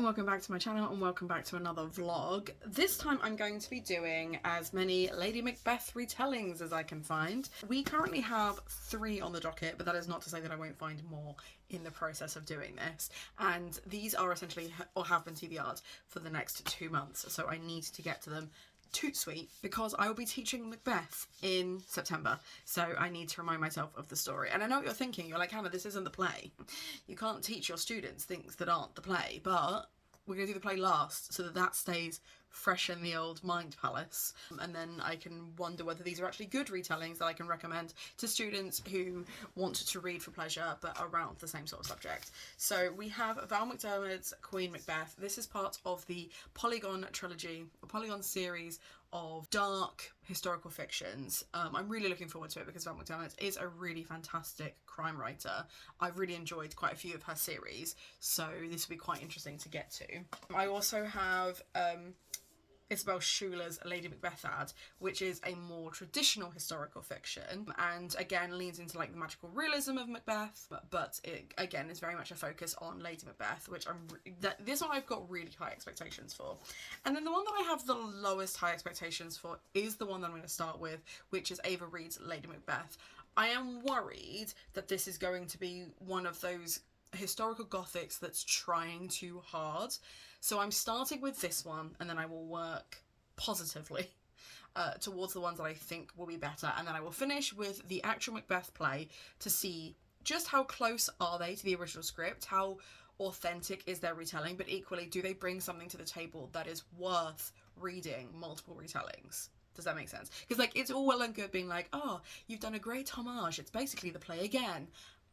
and welcome back to my channel and welcome back to another vlog. This time I'm going to be doing as many Lady Macbeth retellings as I can find. We currently have 3 on the docket, but that is not to say that I won't find more in the process of doing this. And these are essentially, or have been TBR'd for the next 2 months, so I need to get to them toot sweet because I will be teaching Macbeth in September, so I need to remind myself of the story. And I know what you're thinking, you're like, Hannah, this isn't the play. You can't teach your students things that aren't the play, but we're going to do the play last so that that stays fresh in the old mind palace, and then I can wonder whether these are actually good retellings that I can recommend to students who want to read for pleasure but around the same sort of subject. So we have Val McDermid's Queen Macbeth. This is part of the Polygon trilogy, or Polygon series of dark historical fictions. I'm really looking forward to it because Val McDermid is a really fantastic crime writer. I've really enjoyed quite a few of her series, so this will be quite interesting to get to. I also have Isabel Schuler's Lady Macbeth ad, which is a more traditional historical fiction and again leans into like the magical realism of Macbeth, but it again is very much a focus on Lady Macbeth, which this one I've got really high expectations for. And then the one that I have the lowest high expectations for is the one that I'm going to start with, which is Ava Reid's Lady Macbeth. I am worried that this is going to be one of those historical gothics that's trying too hard. So I'm starting with this one, and then I will work positively towards the ones that I think will be better, and then I will finish with the actual Macbeth play to see just how close are they to the original script, how authentic is their retelling, but equally do they bring something to the table that is worth reading multiple retellings. Does that make sense? Because like it's all well and good being like, oh, you've done a great homage, it's basically the play again.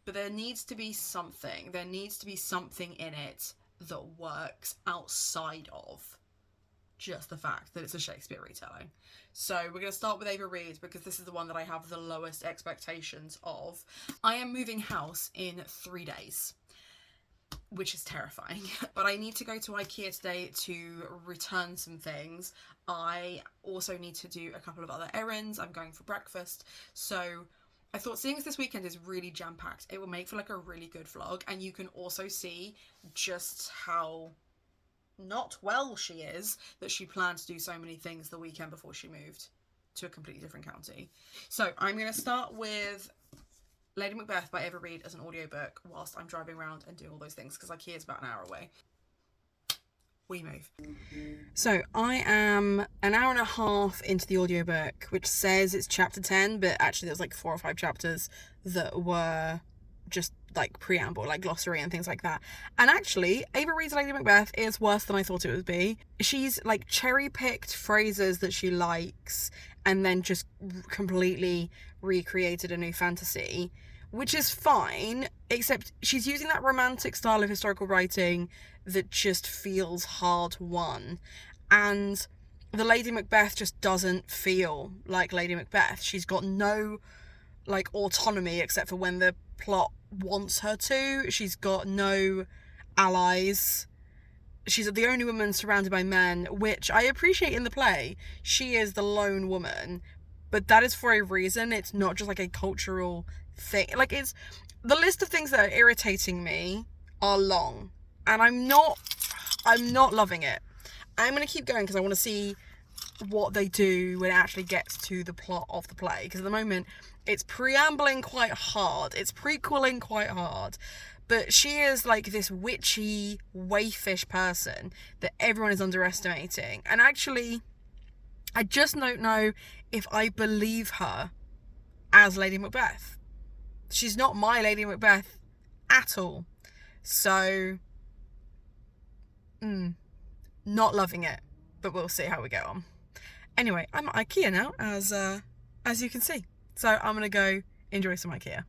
But there needs to be something. There needs to be something in it that works outside of just the fact that it's a Shakespeare retelling. So we're going to start with Ava Reid because this is the one that I have the lowest expectations of. I am moving house in 3 days, which is terrifying. But I need to go to IKEA today to return some things. I also need to do a couple of other errands. I'm going for breakfast. So I thought seeing as this weekend is really jam-packed, it will make for like a really good vlog, and you can also see just how not well she is that she planned to do so many things the weekend before she moved to a completely different county. So I'm going to start with Lady Macbeth by Ava Reid as an audiobook whilst I'm driving around and doing all those things because IKEA is about an hour away. We move. So I am an hour and a half into the audiobook, which says it's chapter 10, but actually there's like 4 or 5 chapters that were just like preamble, like glossary and things like that. And actually Ava Reid's Lady Macbeth is worse than I thought it would be. She's like cherry picked phrases that she likes and then just completely recreated a new fantasy, which is fine, except she's using that romantic style of historical writing that just feels hard won. And the Lady Macbeth just doesn't feel like Lady Macbeth. She's got no like autonomy except for when the plot wants her to. She's got no allies. She's the only woman surrounded by men, which I appreciate in the play. She is the lone woman, but that is for a reason. It's not just like a cultural thing. Like, it's the list of things that are irritating me are long, and I'm not loving it. I'm gonna keep going because I want to see what they do when it actually gets to the plot of the play, because at the moment it's preambling quite hard, it's prequeling quite hard, but she is like this witchy, waifish person that everyone is underestimating, and actually I just don't know if I believe her as Lady Macbeth. She's not my Lady Macbeth at all. So, not loving it, but we'll see how we get on. Anyway, I'm at IKEA now, as you can see. So I'm gonna go enjoy some IKEA.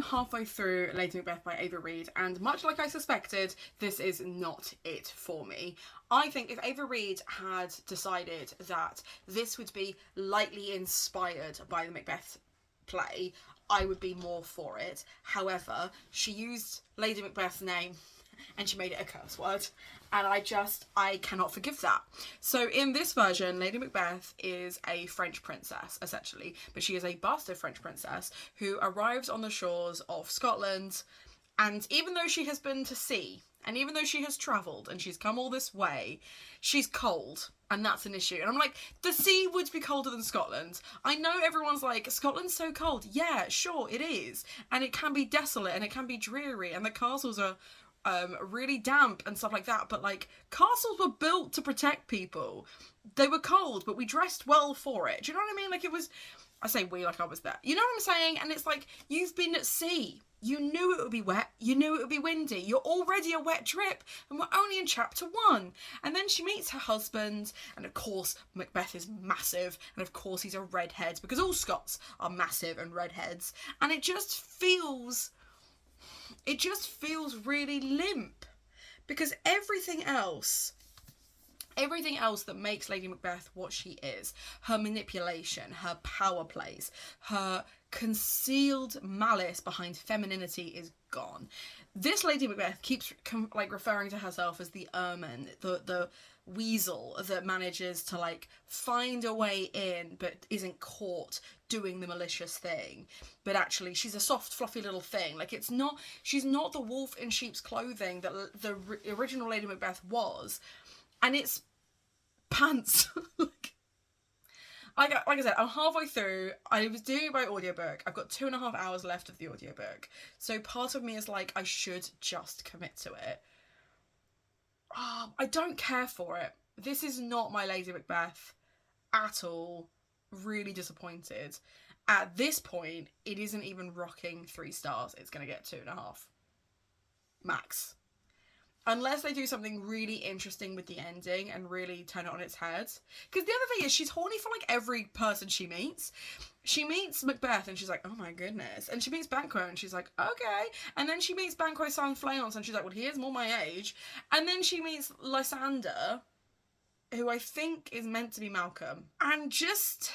halfway through Lady Macbeth by Ava Reid, and much like I suspected, this is not it for me. I think if Ava Reid had decided that this would be lightly inspired by the Macbeth play, I would be more for it. However, she used Lady Macbeth's name and she made it a curse word, and I cannot forgive that. So in this version, Lady Macbeth is a French princess, essentially, but she is a bastard French princess who arrives on the shores of Scotland, and even though she has been to sea, and even though she has travelled and she's come all this way, she's cold, and that's an issue. And I'm like, the sea would be colder than Scotland. I know everyone's like, Scotland's so cold. Yeah, sure, it is. And it can be desolate, and it can be dreary, and the castles are really damp and stuff like that, but like, castles were built to protect people. They were cold, but we dressed well for it. Do you know what I mean? Like, it was, I say we like I was there. You know what I'm saying? And it's like, you've been at sea. You knew it would be wet. You knew it would be windy. You're already a wet drip, and we're only in chapter 1. And then she meets her husband, and of course Macbeth is massive, and of course he's a redhead, because all Scots are massive and redheads. And it just feels really limp, because everything else that makes Lady Macbeth what she is, her manipulation, her power plays, her concealed malice behind femininity, is gone. This Lady Macbeth keeps like referring to herself as the ermine, the weasel that manages to like find a way in but isn't caught doing the malicious thing. But actually she's a soft fluffy little thing. Like, she's not the wolf in sheep's clothing that the original Lady Macbeth was. And it's pants. Like I said, I'm halfway through. I was doing it by audiobook. I've got 2.5 hours left of the audiobook. So part of me is like, I should just commit to it. Oh, I don't care for it. This is not my Lady Macbeth at all. Really disappointed. At this point, it isn't even rocking 3 stars. It's going to get 2.5. Max. Unless they do something really interesting with the ending and really turn it on its head. Because the other thing is, she's horny for like every person she meets. She meets Macbeth and she's like, oh my goodness. And she meets Banquo and she's like, okay. And then she meets Banquo's son Fleance and she's like, well, he is more my age. And then she meets Lysander, who I think is meant to be Malcolm. And just...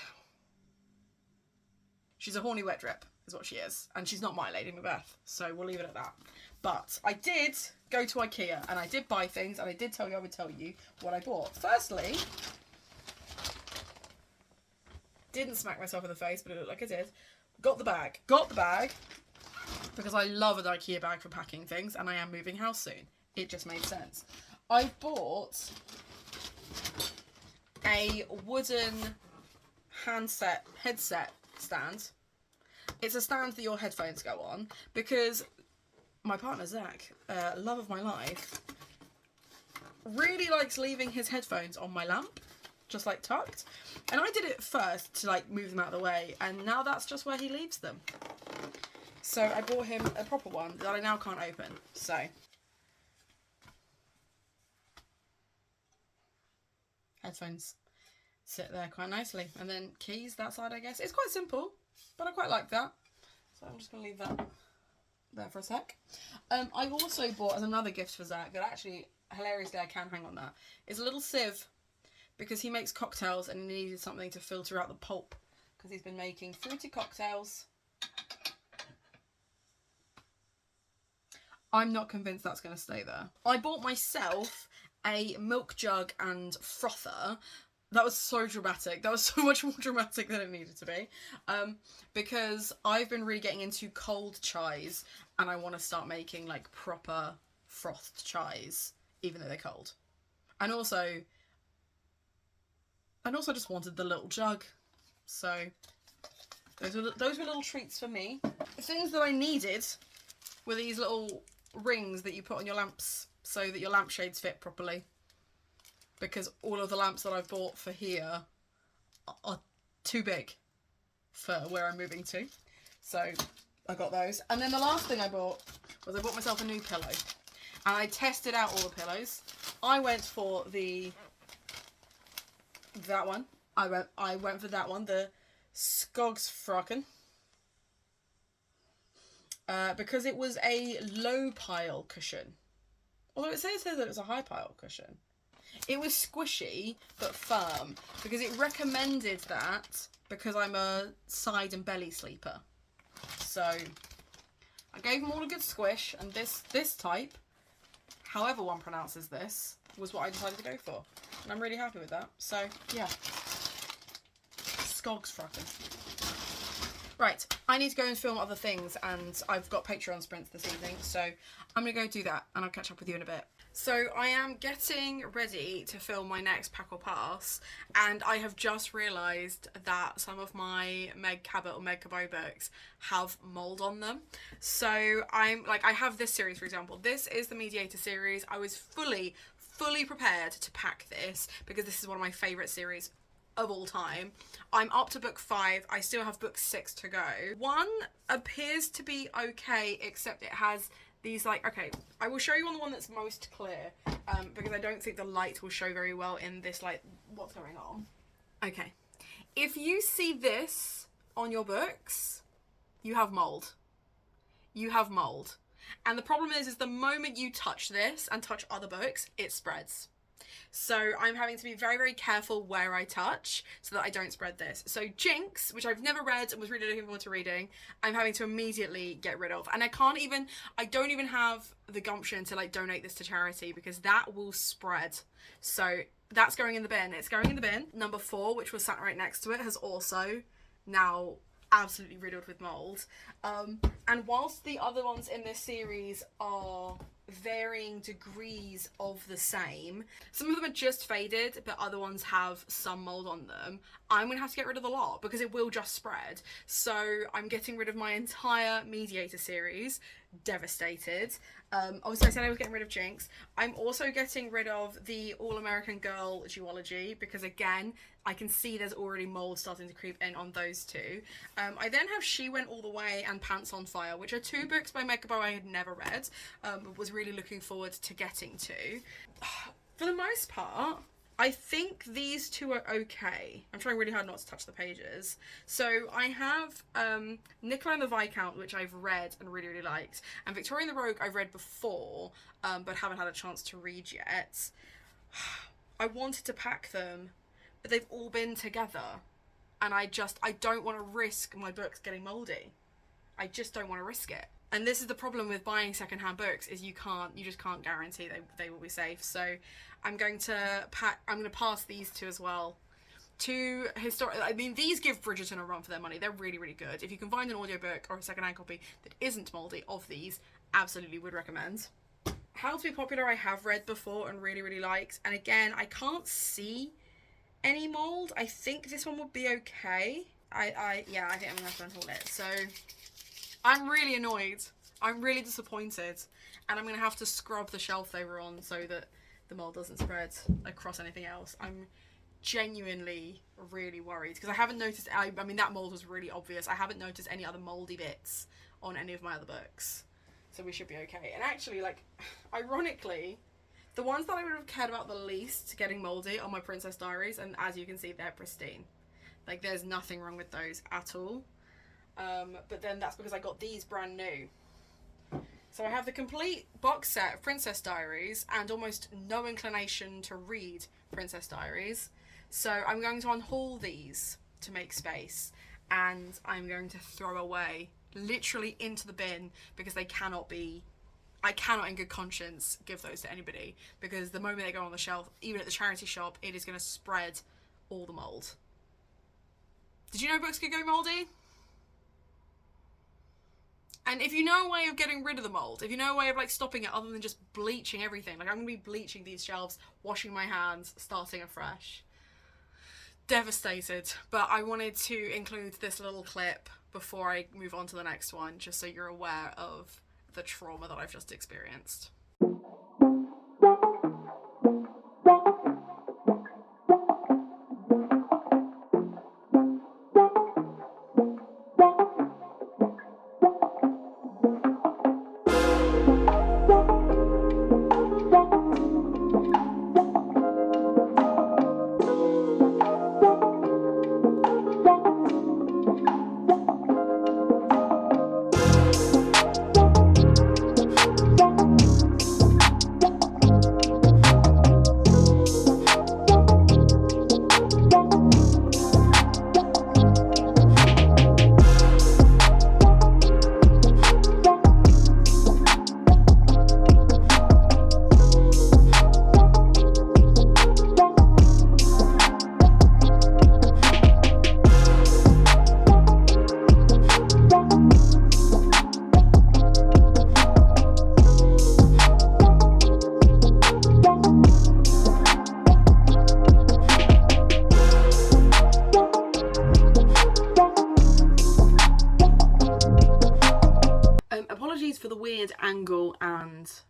she's a horny wet drip, is what she is. And she's not my Lady Macbeth. So we'll leave it at that. But I did go to IKEA and I did buy things, and I did tell you I would tell you what I bought. Firstly, didn't smack myself in the face, but it looked like I did. Got the bag because I love an IKEA bag for packing things, and I am moving house soon. It just made sense. I bought a wooden headset stand. It's a stand that your headphones go on, because my partner Zach, love of my life, really likes leaving his headphones on my lamp, just like tucked. And I did it first to like move them out of the way, and now that's just where he leaves them. So I bought him a proper one that I now can't open. So headphones sit there quite nicely, and then keys that side, I guess. It's quite simple, but I quite like that. So I'm just gonna leave that there for a sec. I also bought, as another gift for Zach, that actually, hilariously, I can hang on that, is a little sieve, because he makes cocktails and he needed something to filter out the pulp, because he's been making fruity cocktails. I'm not convinced that's going to stay there. I bought myself a milk jug and frother. That was so dramatic. That was so much more dramatic than it needed to be. Because I've been really getting into cold chais, and I want to start making like proper frothed chais, even though they're cold. And also just wanted the little jug. So those were little treats for me. The things that I needed were these little rings that you put on your lamps so that your lampshades fit properly. Because all of the lamps that I've bought for here are too big for where I'm moving to. So I got those. And then the last thing I bought was I bought myself a new pillow. And I tested out all the pillows. I went for that one. I went for that one, the Skogsfraken. because it was a low pile cushion. Although it says that it was a high pile cushion. It was squishy but firm because it recommended that because I'm a side and belly sleeper. So I gave them all a good squish, and this type, however one pronounces this, was what I decided to go for. And I'm really happy with that. So yeah. Skogs frakken. Right, I need to go and film other things, and I've got Patreon sprints this evening, so I'm going to go do that, and I'll catch up with you in a bit. So I am getting ready to film my next Pack or Pass, and I have just realised that some of my Meg Cabot or Meg Cabot books have mould on them. So I have this series, for example. This is the Mediator series. I was fully prepared to pack this because this is one of my favourite series of all time. I'm up to book 5. I still have book 6 to go. 1 appears to be okay, except it has these okay, I will show you on the one that's most clear, because I don't think the light will show very well in this, what's going on. Okay, if you see this on your books, you have mould. You have mould. And the problem is the moment you touch this and touch other books, it spreads. So I'm having to be very, very careful where I touch so that I don't spread this. So Jinx, which I've never read and was really looking forward to reading, I'm having to immediately get rid of. And I don't even have the gumption to donate this to charity because that will spread. So that's going in the bin. It's going in the bin. Number 4, which was sat right next to it, has also now absolutely riddled with mould. And whilst the other ones in this series are varying degrees of the same, some of them are just faded but other ones have some mould on them, I'm gonna have to get rid of the lot because it will just spread. So I'm getting rid of my entire Mediator series. Devastated. Obviously I said I was getting rid of Jinx. I'm also getting rid of the All American Girl duology because again I can see there's already mould starting to creep in on those two. I then have She Went All the Way and Pants on Fire, which are 2 books by Meg Cabot I had never read, but was really looking forward to getting to. For the most part, I think these 2 are okay. I'm trying really hard not to touch the pages. So I have Nicola and the Viscount, which I've read and really, really liked. And Victoria and the Rogue I've read before, but haven't had a chance to read yet. I wanted to pack them, but they've all been together. And I don't want to risk my books getting mouldy. I just don't want to risk it. And this is the problem with buying secondhand books, is you just can't guarantee they will be safe. So I'm going to pass these 2 as well. 2 historic, I mean, these give Bridgerton a run for their money. They're really, really good. If you can find an audiobook or a secondhand copy that isn't mouldy of these, absolutely would recommend. How to Be Popular I have read before and really, really liked. And again, I can't see any mould. I think this one would be okay. Yeah, I think I'm gonna have to unhaul it. So I'm really annoyed. I'm really disappointed. And I'm gonna have to scrub the shelf they were on so that the mould doesn't spread across anything else. I'm genuinely really worried because I haven't noticed, I mean that mould was really obvious. I haven't noticed any other mouldy bits on any of my other books. So we should be okay. And actually, ironically, the ones that I would have cared about the least getting mouldy are my Princess Diaries, and as you can see, they're pristine. There's nothing wrong with those at all. But then that's because I got these brand new. So I have the complete box set of Princess Diaries and almost no inclination to read Princess Diaries. So I'm going to unhaul these to make space, and I'm going to throw away literally into the bin because they cannot be, I cannot in good conscience give those to anybody because the moment they go on the shelf, even at the charity shop, it is going to spread all the mould. Did you know books could go mouldy? And if you know a way of getting rid of the mould, if you know a way of stopping it other than just bleaching everything, I'm going to be bleaching these shelves, washing my hands, starting afresh. Devastated. But I wanted to include this little clip before I move on to the next one, just so you're aware of the trauma that I've just experienced.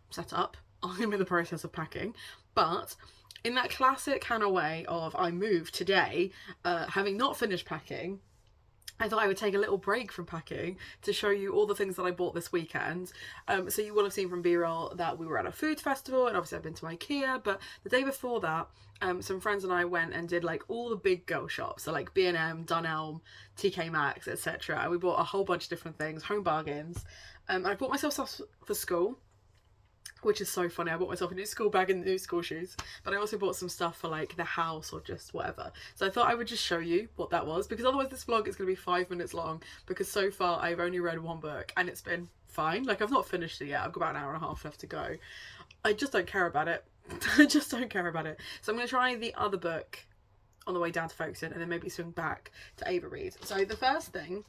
set up. I'm in the process of packing, but in that classic kind of way of I moved today, having not finished packing, I thought I would take a little break from packing to show you all the things that I bought this weekend. So you will have seen from B-roll that we were at a food festival, and obviously I've been to IKEA, but the day before that, some friends and I went and did like all the big girl shops, so like B&M, Dunelm, TK Maxx, etc. And we bought a whole bunch of different things, home bargains. I bought myself stuff for school, which is so funny. I bought myself a new school bag and new school shoes, but I also bought some stuff for like the house or just whatever. So I thought I would just show you what that was, because otherwise this vlog is going to be 5 minutes long, because so far I've only read one book and it's been fine. Like, I've not finished it yet. I've got about an hour and a half left to go. I just don't care about it. I just don't care about it. So I'm going to try the other book on the way down to Folkestone, and then maybe swing back to Ava Reid. So the first thing,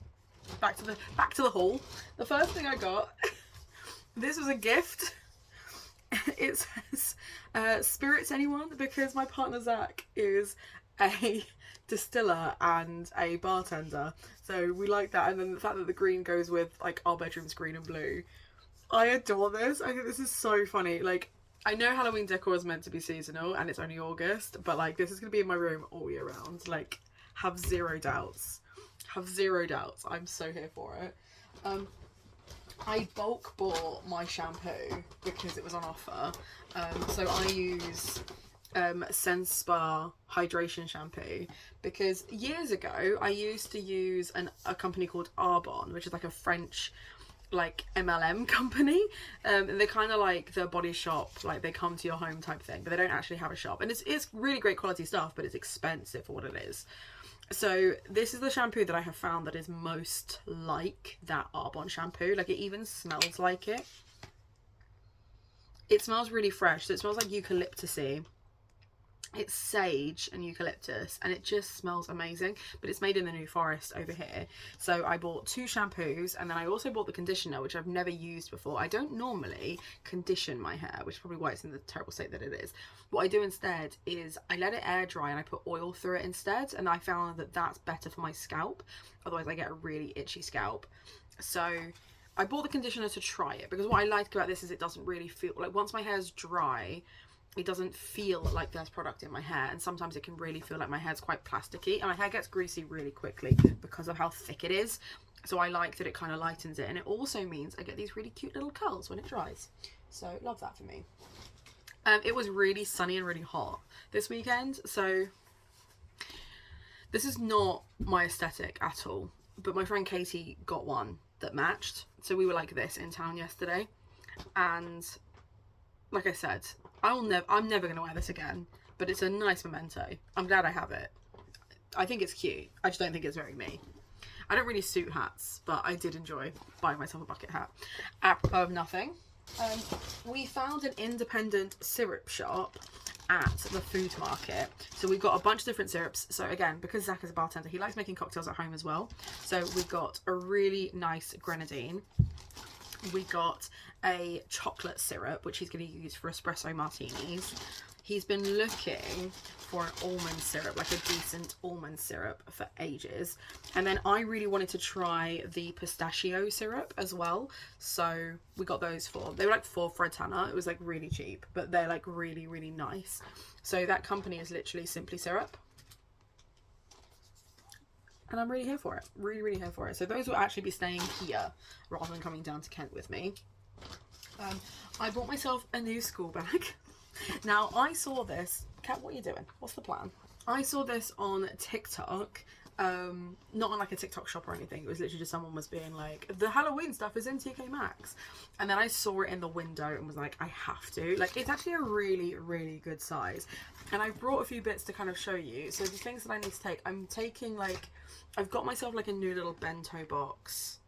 back to the haul. The first thing I got, this was a gift. It says, spirits anyone? Because my partner Zach is a distiller and a bartender, so we like that. And then the fact that the green goes with like our bedroom's green and blue. I adore this. I think this is so funny. Like, I know Halloween decor is meant to be seasonal and it's only August, but like, this is going to be in my room all year round. Like, have zero doubts. Have zero doubts. I'm so here for it. I bulk bought my shampoo because it was on offer. So I use Sense Spa hydration shampoo, because years ago I used to use a company called Arbonne, which is like a French like MLM company. They're kind of like the Body Shop, like they come to your home type thing, but they don't actually have a shop, and it's really great quality stuff, but it's expensive for what it is. So this is the shampoo that I have found that is most like that Arbonne shampoo. Like, it even smells like it. It smells really fresh. So it smells like eucalyptusy. It's sage and eucalyptus, and it just smells amazing. But it's made in the New Forest over here. So I bought 2 shampoos, and then I also bought the conditioner, which I've never used before. I don't normally condition my hair, which is probably why it's in the terrible state that it is. What I do instead is I let it air dry and I put oil through it instead, and I found that that's better for my scalp. Otherwise I get a really itchy scalp. So I bought the conditioner to try it, because what I like about this is it doesn't really feel like, once my hair's dry, it doesn't feel like there's product in my hair, and sometimes it can really feel like my hair's quite plasticky, and my hair gets greasy really quickly because of how thick it is. So I like that it kind of lightens it, and it also means I get these really cute little curls when it dries. So love that for me. It was really sunny and really hot this weekend, so this is not my aesthetic at all, but my friend Katie got one that matched. So we were like this in town yesterday, and like I said, I'm never going to wear this again, but it's a nice memento. I'm glad I have it. I think it's cute. I just don't think it's very me. I don't really suit hats, but I did enjoy buying myself a bucket hat. Apropos of nothing, we found an independent syrup shop at the food market. So we've got a bunch of different syrups. So again, because Zach is a bartender, he likes making cocktails at home as well. So we got a really nice grenadine. We got a chocolate syrup, which he's going to use for espresso martinis. He's been looking for an almond syrup, like a decent almond syrup, for ages. And then I really wanted to try the pistachio syrup as well. So we got those they were like $4 for a tenner. It was like really cheap, but they're like really, really nice. So that company is literally Simply Syrup. And I'm really here for it. Really, really here for it. So those will actually be staying here rather than coming down to Kent with me. I bought myself a new school bag. Now, I saw this. Kat, what are you doing? What's the plan? I saw this on TikTok. Not on like a TikTok shop or anything. It was literally just someone was being like, the Halloween stuff is in TK Maxx. And then I saw it in the window and was like, I have to. Like, it's actually a really, really good size. And I brought a few bits to kind of show you. So the things that I need to take, I'm taking like, I've got myself like a new little bento box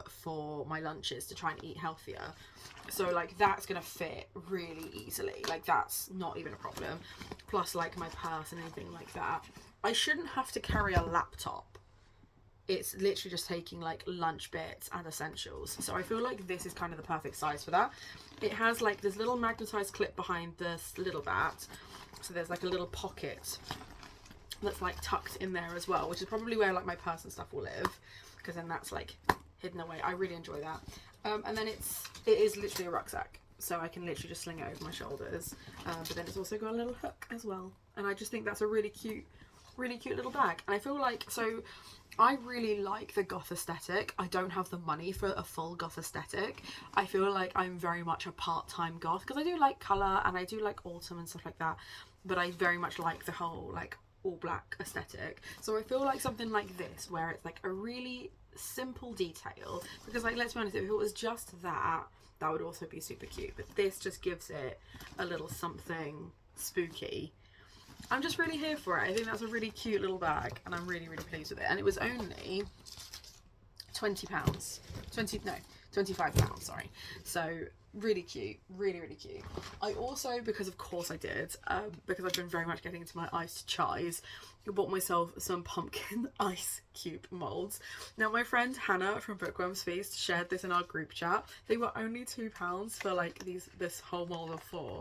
for my lunches to try and eat healthier. So like that's gonna fit really easily, like that's not even a problem. Plus like my purse and anything like that. I shouldn't have to carry a laptop. It's literally just taking like lunch bits and essentials. So I feel like this is kind of the perfect size for that. It has like this little magnetized clip behind this little bat. So there's like a little pocket that's like tucked in there as well, which is probably where like my purse and stuff will live, because then that's like hidden away. I really enjoy that. And then it is literally a rucksack. so I can literally just sling it over my shoulders. But then it's also got a little hook as well, and I just think that's a really cute little bag. And I feel like, so I really like the goth aesthetic. I don't have the money for a full goth aesthetic. I feel like I'm very much a part-time goth, because I do like colour and I do like autumn and stuff like that, but I very much like the whole like all black aesthetic. So I feel like something like this, where it's like a really simple detail, because like, let's be honest, if it was just that would also be super cute, but this just gives it a little something spooky. I'm just really here for it. I think that's a really cute little bag, and I'm really pleased with it. And it was only £20. 25 pounds, sorry. So really cute, really cute. I also, because of course I did, because I've been very much getting into my iced chais, I bought myself some pumpkin ice cube molds. Now my friend Hannah from Bookworms Feast shared this in our group chat. They were only £2 for like this whole mold of 4.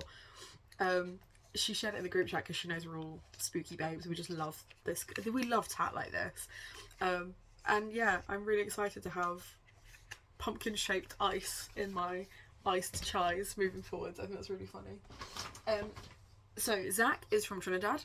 She shared it in the group chat because she knows we're all spooky babes. We just love this. We love tat like this. And yeah, I'm really excited to have pumpkin shaped ice in my iced chais moving forwards. I think that's really funny. So Zach is from Trinidad,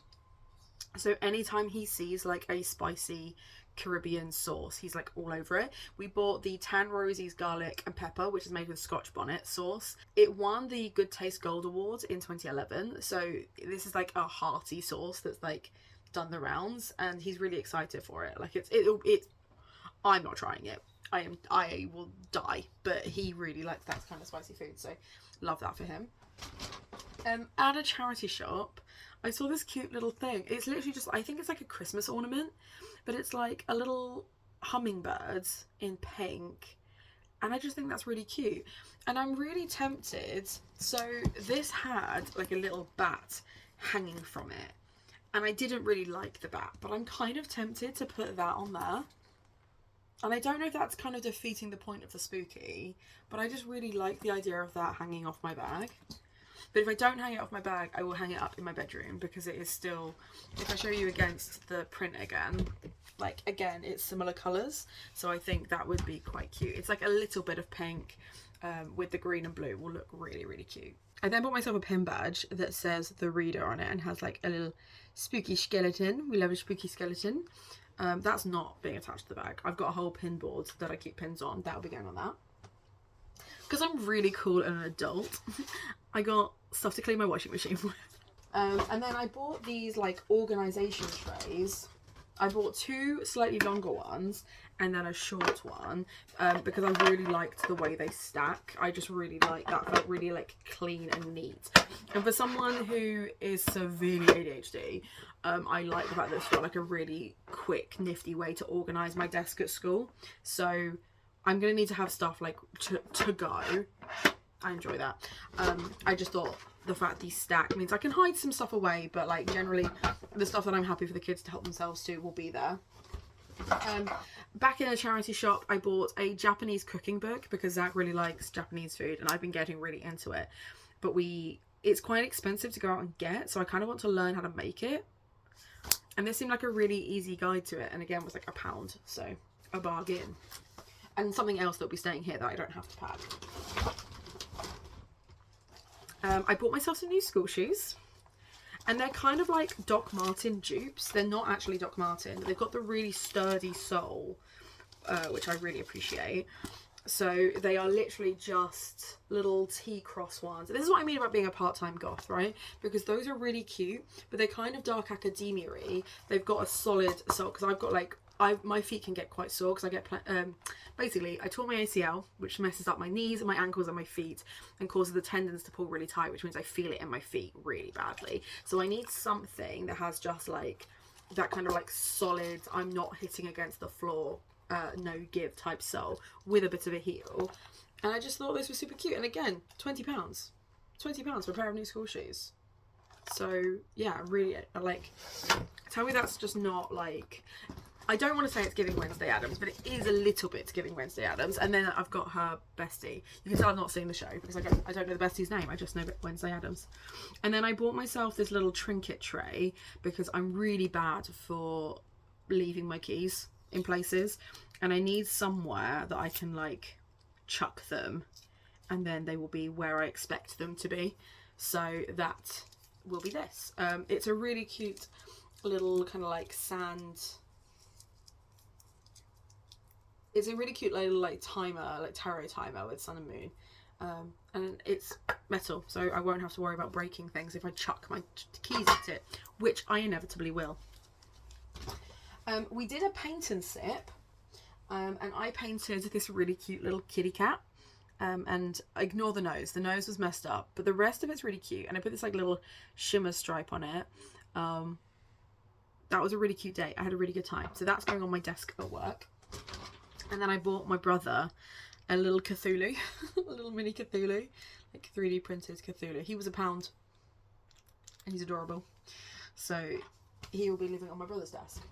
so anytime he sees like a spicy Caribbean sauce, he's like all over it. We bought the Tan Rosie's garlic and pepper, which is made with Scotch bonnet sauce. It won the Good Taste Gold Award in 2011, so this is like a hearty sauce that's like done the rounds, and he's really excited for it. Like it's I'm not trying it. I will die, but he really likes that kind of spicy food, so love that for him. At a charity shop, I saw this cute little thing. It's literally just, I think it's like a Christmas ornament, but it's like a little hummingbird in pink, and I just think that's really cute. And I'm really tempted, so this had like a little bat hanging from it, and I didn't really like the bat, but I'm kind of tempted to put that on there. And I don't know if that's kind of defeating the point of the spooky, but I just really like the idea of that hanging off my bag. But if I don't hang it off my bag, I will hang it up in my bedroom, because it is still, if I show you against the print again, like again, it's similar colours, so I think that would be quite cute. It's like a little bit of pink with the green and blue will look really cute. I then bought myself a pin badge that says The Reader on it and has like a little spooky skeleton. We love a spooky skeleton. That's not being attached to the bag. I've got a whole pin board that I keep pins on. That'll be going on that. Because I'm really cool and an adult, I got stuff to clean my washing machine with. And then I bought these like organisation trays. I bought 2 slightly longer ones and then a short one, because I really liked the way they stack. I just really like that. Felt really like clean and neat. And for someone who is severely ADHD, I like the fact that it's got like a really quick, nifty way to organise my desk at school. So I'm going to need to have stuff like to go. I enjoy that. I just thought the fact these stack means I can hide some stuff away, but like generally the stuff that I'm happy for the kids to help themselves to will be there. Back in a charity shop, I bought a Japanese cooking book because Zach really likes Japanese food and I've been getting really into it. But it's quite expensive to go out and get, so I kind of want to learn how to make it. And this seemed like a really easy guide to it, and again was like £1, so a bargain. And something else that'll be staying here that I don't have to pack. I bought myself some new school shoes, and they're kind of like Doc Marten dupes. They're not actually Doc Marten. They've got the really sturdy sole, which I really appreciate. So they are literally just little T-cross ones. This is what I mean about being a part-time goth, right? Because those are really cute, but they're kind of dark academia-y. They've got a solid sole, because I've got like, my feet can get quite sore because I get, basically I tore my ACL, which messes up my knees and my ankles and my feet and causes the tendons to pull really tight, which means I feel it in my feet really badly. So I need something that has just like that kind of like solid, I'm not hitting against the floor, no give type sole with a bit of a heel. And I just thought this was super cute. And again, £20. £20 for a pair of new school shoes. So yeah, really, like, tell me that's just not like, I don't want to say it's giving Wednesday Addams, but it is a little bit giving Wednesday Addams. And then I've got her bestie. You can tell I've not seen the show because I don't know the bestie's name. I just know Wednesday Addams. And then I bought myself this little trinket tray because I'm really bad for leaving my keys in places. And I need somewhere that I can like chuck them and then they will be where I expect them to be. So that will be this. It's a really cute little kind of like sand. It's a really cute little like timer, like tarot timer with sun and moon. And it's metal, so I won't have to worry about breaking things if I chuck my keys at it, which I inevitably will. We did a paint and sip, and I painted this really cute little kitty cat. And ignore the nose. The nose was messed up, but the rest of it's really cute. And I put this like little shimmer stripe on it. That was a really cute day. I had a really good time. So that's going on my desk at work. And then I bought my brother a little Cthulhu, a little mini Cthulhu, like 3D printed Cthulhu. He was £1 and he's adorable. So he will be living on my brother's desk.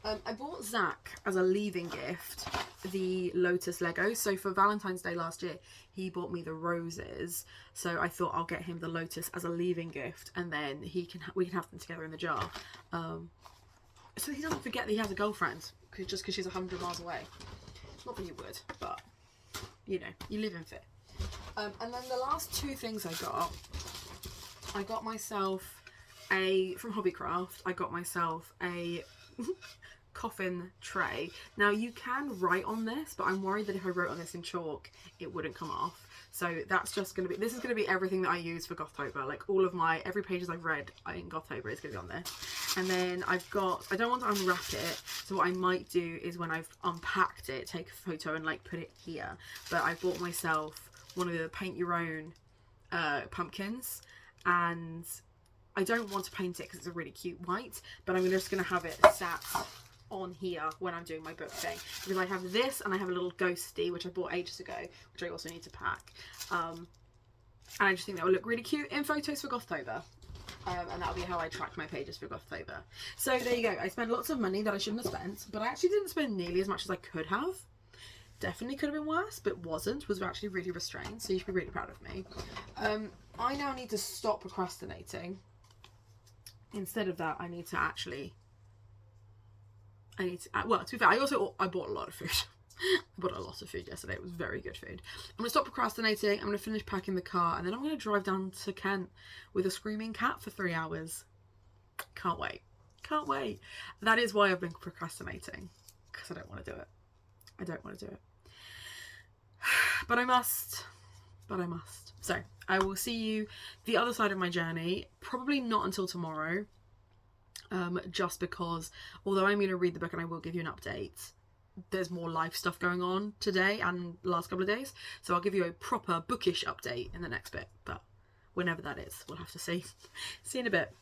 I bought Zach as a leaving gift the Lotus Lego. So for Valentine's Day last year, he bought me the roses. So I thought I'll get him the Lotus as a leaving gift, and then we can have them together in the jar. So he doesn't forget that he has a girlfriend just because she's 100 miles away. Not that you would, but you know, you live in fear. And then the last two things I got myself from Hobbycraft, I got myself a coffin tray. Now you can write on this, but I'm worried that if I wrote on this in chalk, it wouldn't come off. So that's just going to be, this is going to be everything that I use for Gothtober. Like all of every pages I've read in Gothtober is going to be on there. And then I don't want to unwrap it. So what I might do is when I've unpacked it, take a photo and like put it here. But I bought myself one of the paint your own pumpkins, and I don't want to paint it because it's a really cute white, but I'm just going to have it sat on here when I'm doing my book thing, because I have this and I have a little ghosty which I bought ages ago, which I also need to pack, and I just think that will look really cute in photos for Gothtober, and that'll be how I track my pages for Gothtober. So there you go. I spent lots of money that I shouldn't have spent, but I actually didn't spend nearly as much as I could have. Definitely could have been worse, but was actually really restrained, so you should be really proud of me. I now need to stop procrastinating. Instead of that, I need to well, to be fair, I bought a lot of food. I bought a lot of food yesterday. It was very good food. I'm going to stop procrastinating. I'm going to finish packing the car, and then I'm going to drive down to Kent with a screaming cat for 3 hours. Can't wait. Can't wait. That is why I've been procrastinating, because I don't want to do it. I don't want to do it. But I must. So I will see you the other side of my journey, probably not until tomorrow, just because although I'm going to read the book and I will give you an update, there's more life stuff going on today and the last couple of days, so I'll give you a proper bookish update in the next bit, but whenever that is, we'll have to see. See you in a bit.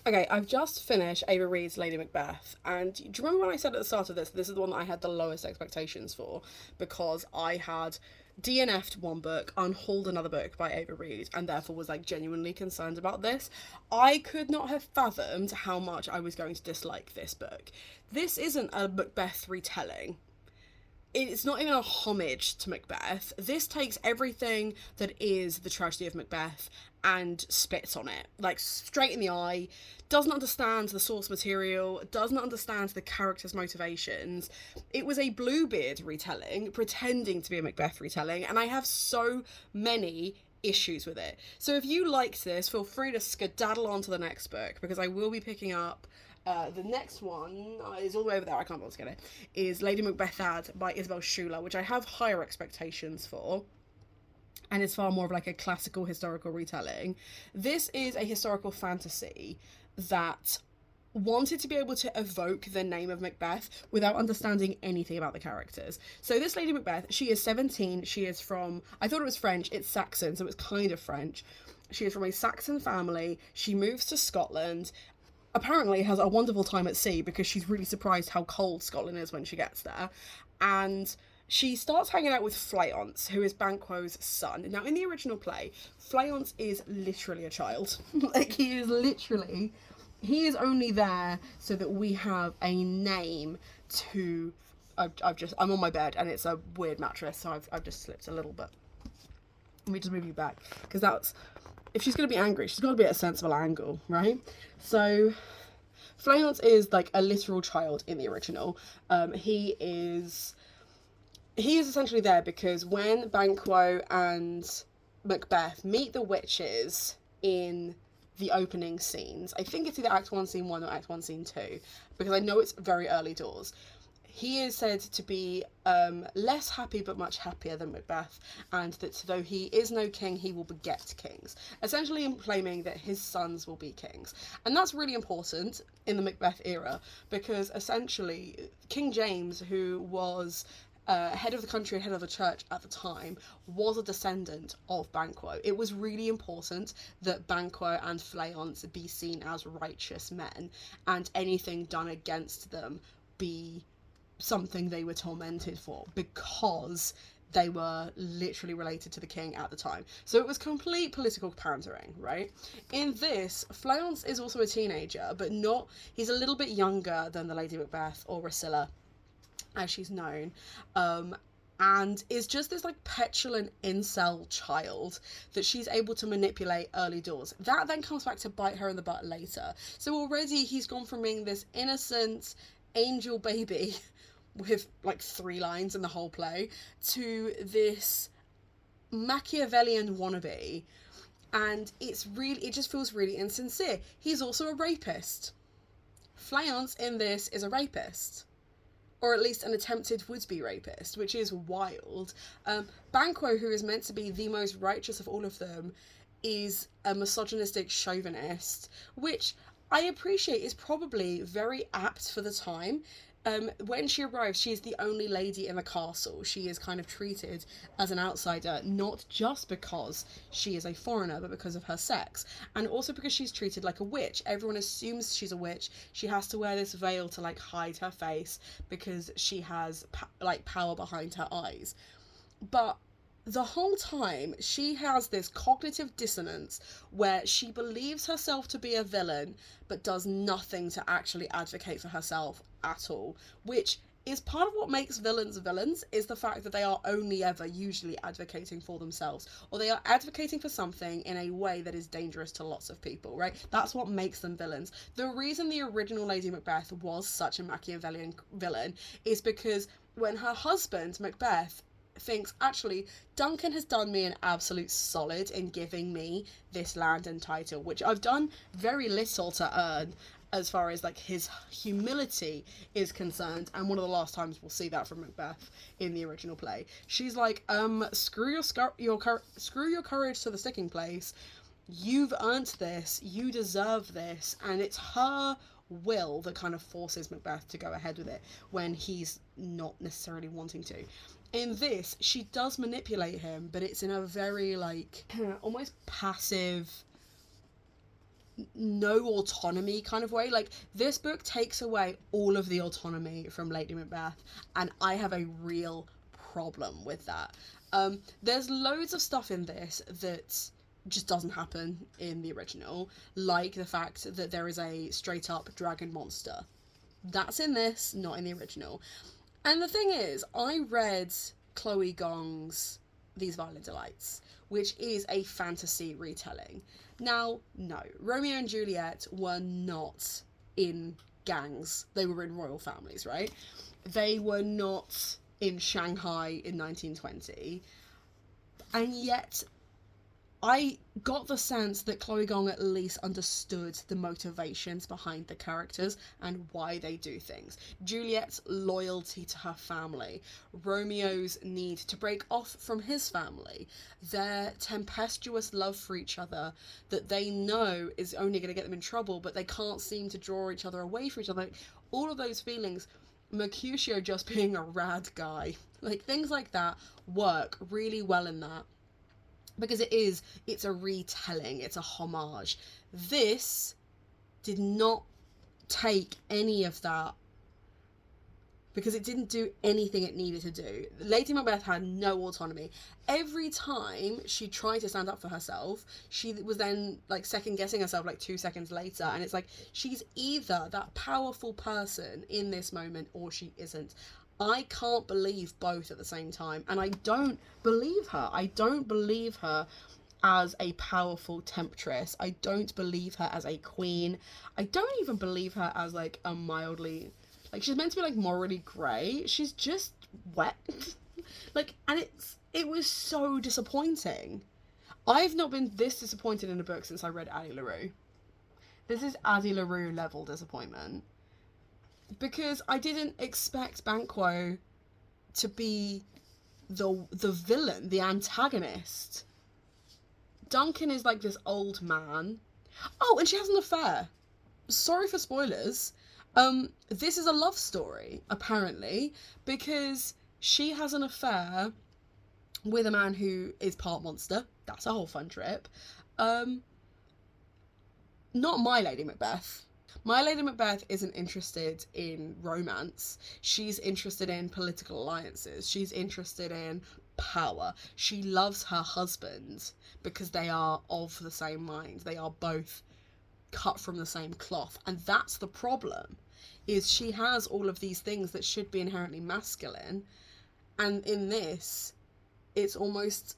Okay, I've just finished Ava Reid's Lady Macbeth, and do you remember when I said at the start of this is the one that I had the lowest expectations for, because I had DNF'd one book, unhauled another book by Ava Reid, and therefore was like genuinely concerned about this. I could not have fathomed how much I was going to dislike this book. This isn't a Macbeth retelling. It's not even a homage to Macbeth. This takes everything that is the tragedy of Macbeth and spits on it, like straight in the eye, doesn't understand the source material, doesn't understand the character's motivations. It was a Bluebeard retelling, pretending to be a Macbeth retelling, and I have so many issues with it. So if you liked this, feel free to skedaddle on to the next book, because I will be picking up the next one is all the way over there, I can't bother to get it, is Lady Macbethad by Isabel Schuler, which I have higher expectations for, and it's far more of like a classical historical retelling. This is a historical fantasy that wanted to be able to evoke the name of Macbeth without understanding anything about the characters. So this Lady Macbeth, she is 17, she is from, I thought it was French, it's Saxon, so it's kind of French. She is from a Saxon family, she moves to Scotland, apparently has a wonderful time at sea because she's really surprised how cold Scotland is when she gets there, and she starts hanging out with Fleance, who is Banquo's son. Now in the original play, Fleance is literally a child. Like he is only there so that we have a name to, I'm on my bed and it's a weird mattress, so I've just slipped a little bit. Let me just move you back, because that's, if she's going to be angry, she's got to be at a sensible angle, right? So Fleance is like a literal child in the original. He is essentially there because when Banquo and Macbeth meet the witches in the opening scenes. I think it's either Act 1, Scene 1 or Act 1, Scene 2, because I know it's very early doors. He is said to be less happy but much happier than Macbeth, and that though he is no king, he will beget kings, essentially claiming that his sons will be kings. And that's really important in the Macbeth era, because essentially King James, who was head of the country, head of the church at the time, was a descendant of Banquo. It was really important that Banquo and Fleance be seen as righteous men, and anything done against them be something they were tormented for, because they were literally related to the king at the time. So it was complete political pandering, right? In this, Fleance is also a teenager, but not, he's a little bit younger than the Lady Macbeth, or Rossilla, as she's known, and is just this like petulant incel child that she's able to manipulate early doors. That then comes back to bite her in the butt later. So already he's gone from being this innocent angel baby with like 3 lines in the whole play to this Machiavellian wannabe, and it just feels really insincere. He's also a rapist. Fleance in this is a rapist, or at least an attempted would-be rapist, which is wild. Banquo, who is meant to be the most righteous of all of them, is a misogynistic chauvinist, which I appreciate is probably very apt for the time. When she arrives, she's the only lady in the castle. She is kind of treated as an outsider, not just because she is a foreigner, but because of her sex. And also because she's treated like a witch. Everyone assumes she's a witch. She has to wear this veil to, like, hide her face because she has, power behind her eyes. But the whole time, she has this cognitive dissonance where she believes herself to be a villain, but does nothing to actually advocate for herself at all, which is part of what makes villains villains, is the fact that they are only ever usually advocating for themselves, or they are advocating for something in a way that is dangerous to lots of people, right? That's what makes them villains. The reason the original Lady Macbeth was such a Machiavellian villain is because when her husband, Macbeth, thinks, actually, Duncan has done me an absolute solid in giving me this land and title, which I've done very little to earn as far as, like, his humility is concerned, and one of the last times we'll see that from Macbeth in the original play. She's like, screw your courage to the sticking place. You've earned this. You deserve this. And it's her will that kind of forces Macbeth to go ahead with it when he's not necessarily wanting to. In this, she does manipulate him, but it's in a very, like, almost passive, no autonomy kind of way. Like, this book takes away all of the autonomy from Lady Macbeth, and I have a real problem with that. There's loads of stuff in this that just doesn't happen in the original, like the fact that there is a straight up dragon monster. That's in this, not in the original. And the thing is, I read Chloe Gong's These Violent Delights, which is a fantasy retelling. Now, no, Romeo and Juliet were not in gangs. They were in royal families, right? They were not in Shanghai in 1920. And yet, I got the sense that Chloe Gong at least understood the motivations behind the characters and why they do things. Juliet's loyalty to her family, Romeo's need to break off from his family, their tempestuous love for each other that they know is only going to get them in trouble, but they can't seem to draw each other away from each other. All of those feelings, Mercutio just being a rad guy, like, things like that work really well in that. Because it's a retelling, it's a homage. This did not take any of that, because it didn't do anything it needed to do. Lady Macbeth had no autonomy. Every time she tried to stand up for herself, she was then, like, second-guessing herself, like, 2 seconds later, and it's like, she's either that powerful person in this moment, or she isn't. I can't believe both at the same time, and I don't believe her. I don't believe her as a powerful temptress. I don't believe her as a queen. I don't even believe her as, like, a mildly, like, she's meant to be, like, morally grey. She's just wet. Like, and it was so disappointing. I've not been this disappointed in a book since I read Addie LaRue. This is Addie LaRue level disappointment. Because I didn't expect Banquo to be the villain, the antagonist. Duncan is like this old man. Oh, and she has an affair. Sorry for spoilers. This is a love story, apparently, because she has an affair with a man who is part monster. That's a whole fun trip. Not my Lady Macbeth. My Lady Macbeth isn't interested in romance. She's interested in political alliances. She's interested in power. She loves her husband because they are of the same mind. They are both cut from the same cloth. And that's the problem, is she has all of these things that should be inherently masculine. And in this, it's almost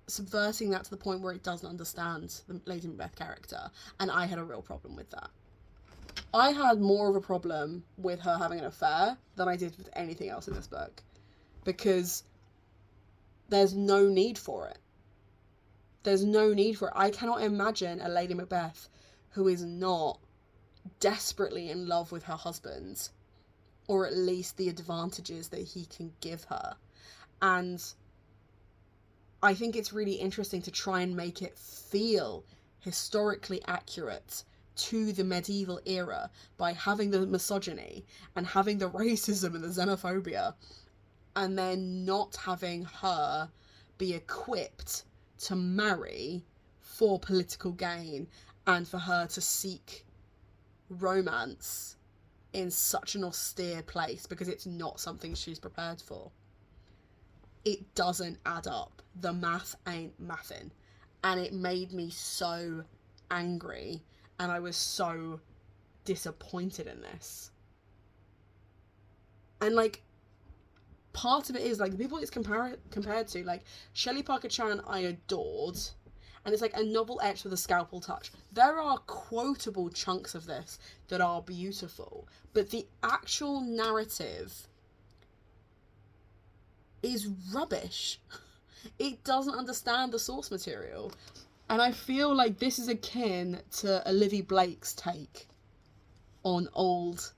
subverting that to the point where it doesn't understand the Lady Macbeth character, and I had a real problem with that. I had more of a problem with her having an affair than I did with anything else in this book, because there's no need for it. There's no need for it. I cannot imagine a Lady Macbeth who is not desperately in love with her husband, or at least the advantages that he can give her. And I think it's really interesting to try and make it feel historically accurate to the medieval era by having the misogyny and having the racism and the xenophobia, and then not having her be equipped to marry for political gain and for her to seek romance in such an austere place, because it's not something she's prepared for. It doesn't add up. The math ain't mathin'. And it made me so angry, and I was so disappointed in this. And like, part of it is like the people it's compared to, like Shelley Parker Chan I adored, and it's like a novel etched with a scalpel touch. There are quotable chunks of this that are beautiful, but the actual narrative is rubbish. It doesn't understand the source material. And I feel like this is akin to Olivia Blake's take on old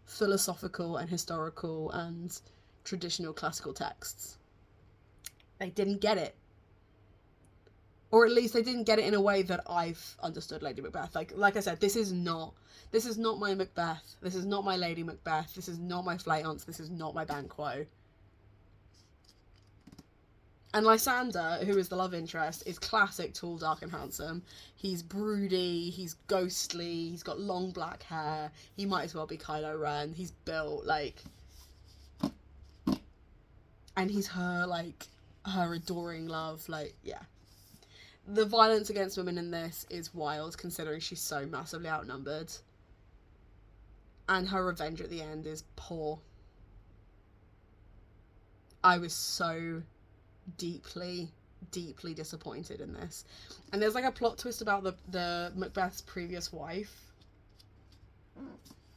philosophical and historical and traditional classical texts. They didn't get it. Or at least they didn't get it in a way that I've understood Lady Macbeth. Like I said, this is not my Macbeth. This is not my Lady Macbeth. This is not my Flayance. This is not my Banquo. And Lysander, who is the love interest, is classic tall, dark and handsome. He's broody, he's ghostly, he's got long black hair. He might as well be Kylo Ren. He's built, like... And he's her adoring love, yeah. The violence against women in this is wild, considering she's so massively outnumbered. And her revenge at the end is poor. I was so deeply disappointed in this. And there's like a plot twist about the Macbeth's previous wife.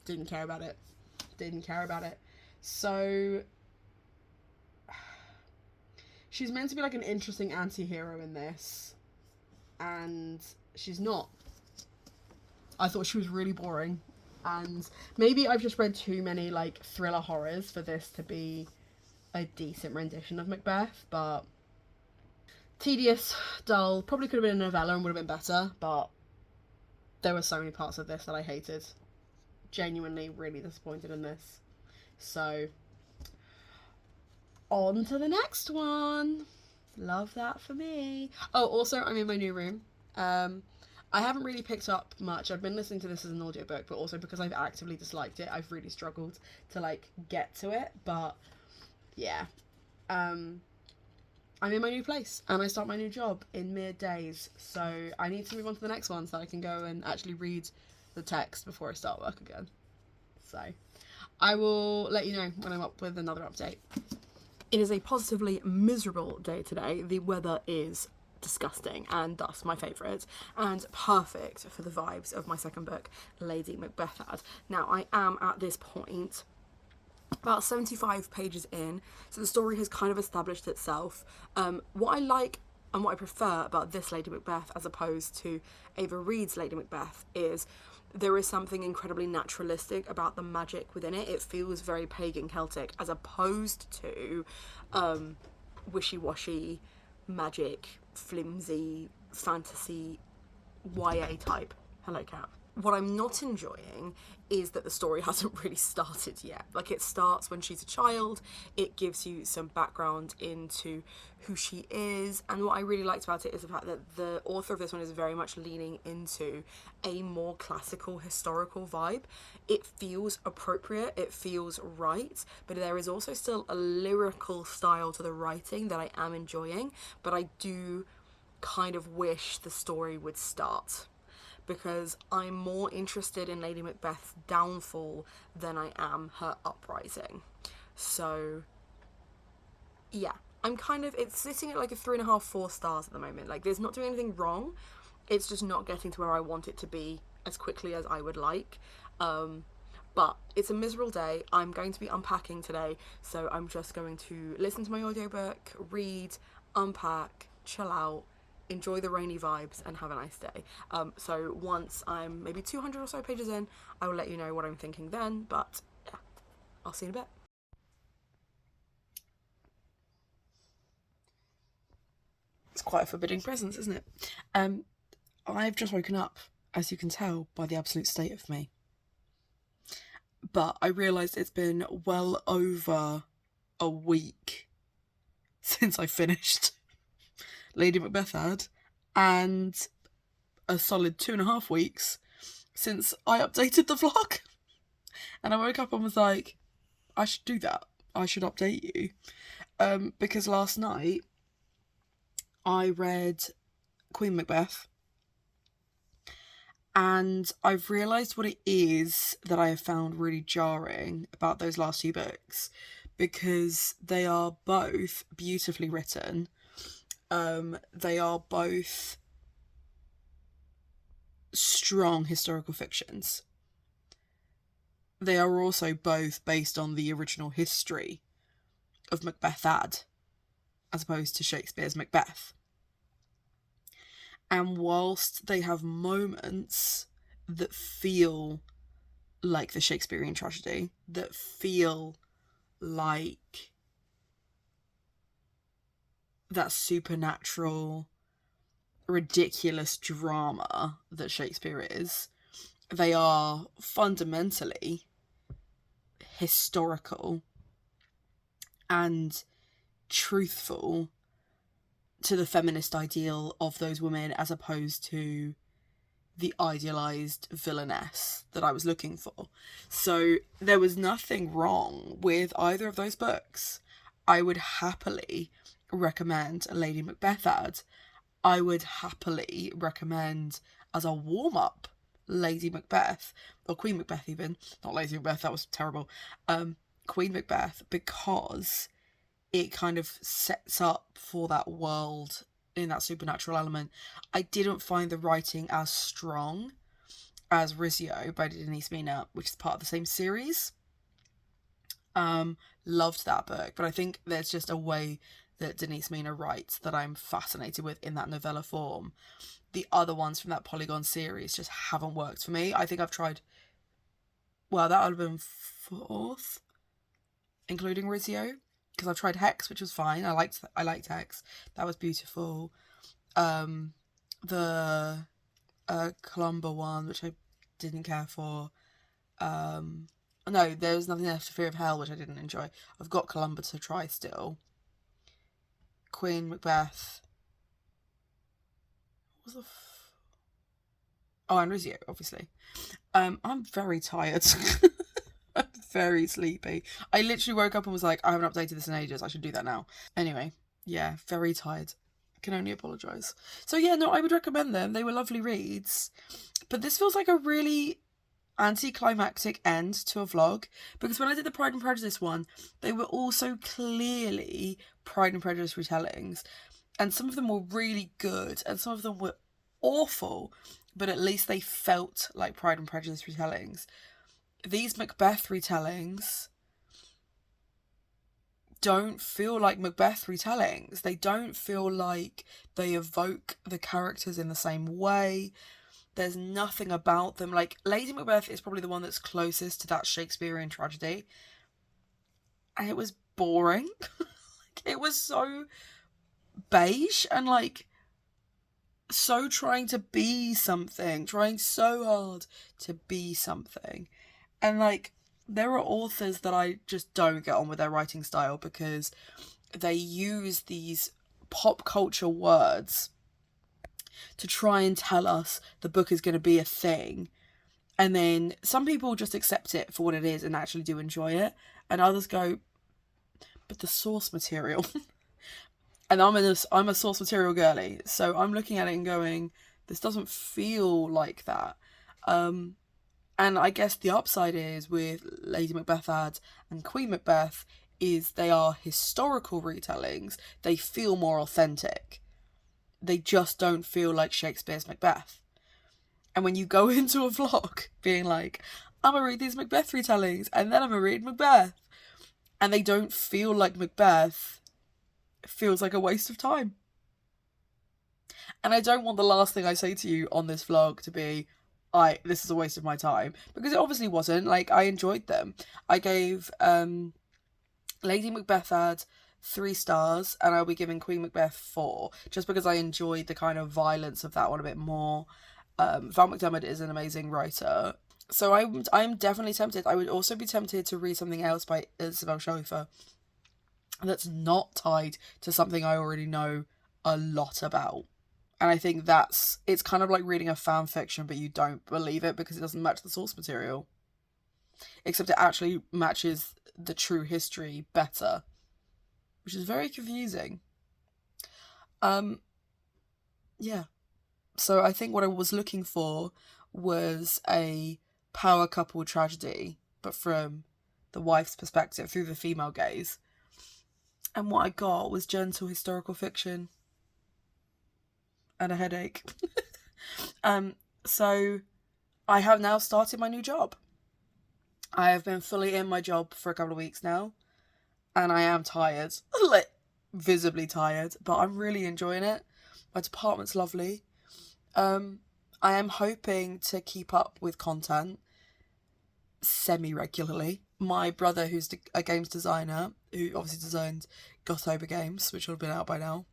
Didn't care about it. So she's meant to be like an interesting anti-hero in this, and she's not. I thought she was really boring, and maybe I've just read too many like thriller horrors for this to be a decent rendition of Macbeth. But tedious, dull, probably could have been a novella and would have been better, but there were so many parts of this that I hated. Genuinely really disappointed in this. So on to the next one. Love that for me. Oh, also I'm in my new room. I haven't really picked up much. I've been listening to this as an audiobook, but also because I've actively disliked it, I've really struggled to like get to it. But yeah, I'm in my new place and I start my new job in mere days, so I need to move on to the next one so I can go and actually read the text before I start work again. So I will let you know when I'm up with another update. It is a positively miserable day today. The weather is disgusting and thus my favourite and perfect for the vibes of my second book, Lady Macbeth had. Now I am at this point about 75 pages in, so the story has kind of established itself. What I like And what I prefer about this Lady Macbeth as opposed to Ava Reid's Lady Macbeth is there is something incredibly naturalistic about the magic within it. It feels very pagan Celtic as opposed to wishy-washy magic, flimsy, fantasy, YA type. Hello, cat. What I'm not enjoying is that the story hasn't really started yet. Like, it starts when she's a child, it gives you some background into who she is, and what I really liked about it is the fact that the author of this one is very much leaning into a more classical historical vibe. It feels appropriate, it feels right, but there is also still a lyrical style to the writing that I am enjoying, but I do kind of wish the story would start, because I'm more interested in Lady Macbeth's downfall than I am her uprising. So, yeah, it's sitting at like a 3.5, 4 stars at the moment. Like, there's not doing anything wrong, it's just not getting to where I want it to be as quickly as I would like. But it's a miserable day. I'm going to be unpacking today, so I'm just going to listen to my audiobook, read, unpack, chill out, enjoy the rainy vibes, and have a nice day. So once I'm maybe 200 or so pages in, I will let you know what I'm thinking then, but yeah, I'll see you in a bit. It's quite a forbidding presence, isn't it? I've just woken up, as you can tell by the absolute state of me. But I realised it's been well over a week since I finished Lady Macbeth ad, and a solid 2.5 weeks since I updated the vlog. And I woke up and was like, I should do that. I should update you. Because last night I read Queen Macbeth, and I've realised what it is that I have found really jarring about those last 2 books, because they are both beautifully written. They are both strong historical fictions. They are also both based on the original history of Macbeth ad, as opposed to Shakespeare's Macbeth. And whilst they have moments that feel like the Shakespearean tragedy, that feel like that supernatural, ridiculous drama that Shakespeare is, they are fundamentally historical and truthful to the feminist ideal of those women, as opposed to the idealised villainess that I was looking for. So there was nothing wrong with either of those books. I would happily recommend a Lady Macbeth ad. I would happily recommend, as a warm-up, Lady Macbeth, or Queen Macbeth even, not Lady Macbeth, that was terrible, Queen Macbeth, because it kind of sets up for that world in that supernatural element. I didn't find the writing as strong as Rizzio by Denise Mina, which is part of the same series. Loved that book, but I think there's just a way that Denise Mina writes that I'm fascinated with in that novella form. The other ones from that Polygon series just haven't worked for me. I think I've tried, well, that would have been 4th, including Rizzio, because I've tried Hex, which was fine. I liked Hex. That was beautiful. The Columba one, which I didn't care for. No, there was Nothing Left to Fear of Hell, which I didn't enjoy. I've got Columba to try still. Queen Macbeth. What was the oh, and Rizzio, obviously. I'm very tired. I'm very sleepy. I literally woke up and was like, I haven't updated this in ages. I should do that now. Anyway, yeah, very tired. I can only apologise. So yeah, no, I would recommend them. They were lovely reads. But this feels like a really anticlimactic end to a vlog, because when I did the Pride and Prejudice one, they were also clearly Pride and Prejudice retellings, and some of them were really good and some of them were awful, but at least they felt like Pride and Prejudice retellings. These Macbeth retellings don't feel like Macbeth retellings. They don't feel like they evoke the characters in the same way. There's nothing about them. Like, Lady Macbeth is probably the one that's closest to that Shakespearean tragedy. And it was boring. Like, it was so beige and, like, so trying to be something. Trying so hard to be something. And, like, there are authors that I just don't get on with their writing style because they use these pop culture words to try and tell us the book is going to be a thing. And then some people just accept it for what it is and actually do enjoy it. And others go, but the source material. And I'm a source material girly. So I'm looking at it and going, this doesn't feel like that. And I guess the upside is with Lady Macbeth ads and Queen Macbeth is they are historical retellings. They feel more authentic. They just don't feel like Shakespeare's Macbeth. And when you go into a vlog being like, I'm going to read these Macbeth retellings and then I'm going to read Macbeth, and they don't feel like Macbeth, it feels like a waste of time. And I don't want the last thing I say to you on this vlog to be, this is a waste of my time, because it obviously wasn't. Like, I enjoyed them. I gave Lady Macbeth ad 3 stars, and I'll be giving Queen Macbeth 4, just because I enjoyed the kind of violence of that one a bit more. Val McDermid is an amazing writer, so I'm definitely tempted. I would also be tempted to read something else by Isabel Schaefer that's not tied to something I already know a lot about. And I think it's kind of like reading a fan fiction, but you don't believe it because it doesn't match the source material. Except it actually matches the true history better, which is very confusing. Yeah. So I think what I was looking for was a power couple tragedy, but from the wife's perspective, through the female gaze. And what I got was gentle historical fiction. And a headache. So I have now started my new job. I have been fully in my job for a couple of weeks now, and I am tired, like visibly tired, but I'm really enjoying it. My department's lovely. I am hoping to keep up with content semi-regularly. My brother, who's a games designer, who obviously designed Gothoba games, which will have been out by now,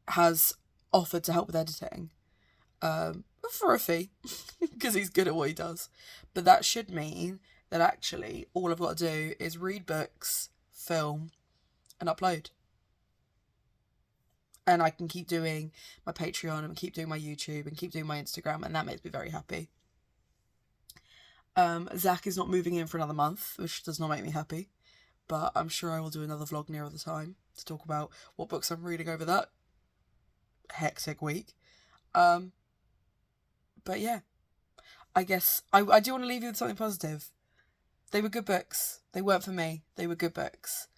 has offered to help with editing for a fee because he's good at what he does. But that should mean that actually all I've got to do is read books, film, and upload. And I can keep doing my Patreon and keep doing my YouTube and keep doing my Instagram, and that makes me very happy. Zach is not moving in for another month, which does not make me happy, but I'm sure I will do another vlog nearer the time to talk about what books I'm reading over that hectic week. But yeah, I guess I do want to leave you with something positive. They were good books. They weren't for me. They were good books.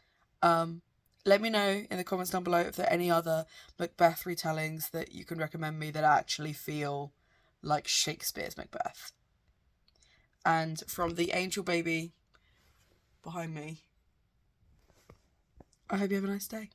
Let me know in the comments down below if there are any other Macbeth retellings that you can recommend me that actually feel like Shakespeare's Macbeth. And from the angel baby behind me, I hope you have a nice day.